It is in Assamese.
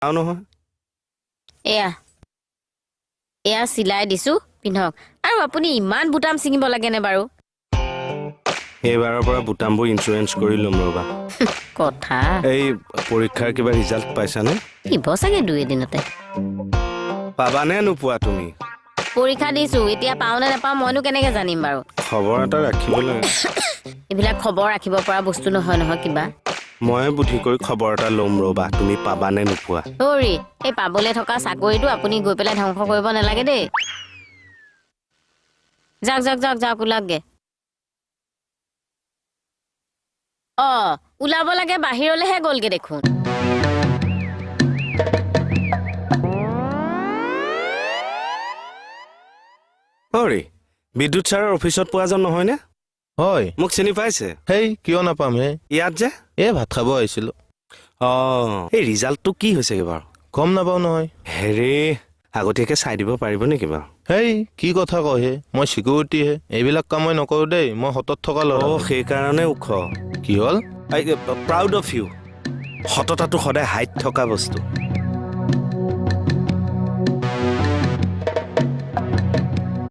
আও নহয় এয়া এয়া চিলাই দিছো পিন্ধক আৰু আপুনি ইমান বুটাম ছিঙিব লাগেনে বাৰু এইবাৰৰ পৰা বুটামবোৰ ইঞ্চুৰেঞ্চ কৰি ল'ম ৰ'বা কথা এই পৰীক্ষাৰ কিবা ৰিজাল্ট পাইছানে দিব চাগে 2 এদিনতে পাবানে নোপোৱা তুমি পৰীক্ষা দিছো এতিয়া পাও নে নাপাও মইনো কেনেকে জানিম বাৰু খবৰ এটা ৰাখিব লাগে এইবিলাক খবৰ ৰাখিব পৰা বস্তু নহয় নহয় কিবা মই বুদ্ধি কৰি খবৰ এটা ল'ম ৰ'বা তুমি পাবানে নোপোৱা অৰি এই পাবলৈ থকা চাকৰিটো আপুনি গৈ পেলাই ধ্বংস কৰিব নালাগে দেই যাওক যাওক যাওক যাওক ওলাকগে ওলাব লাগে বাহিৰলৈহে গ'লগে দেখোন অৰি বিদ্যুৎ ছাৰৰ অফিচত পোৱা যাম নহয়নে হয় মোক চিনি পাইছে হেই কিয় নাপাম হে ইয়াত যে ভাত খাব আহিছিলো এই ৰিজাল্টটো কি হৈছেগে বাৰু গম নাপাওঁ নহয় হেৰি আগতীয়াকৈ চাই দিব পাৰিব নেকি বাৰু হেই কি কথা কয় হে মই চিকিউৰিটিহে এইবিলাক কাম মই নকৰোঁ দেই মই সতত থকা ল'ৰা সেইকাৰণে ওখ কি হ'ল প্ৰাউড অফ ইউ সততাটো সদায় হাইট থকা বস্তু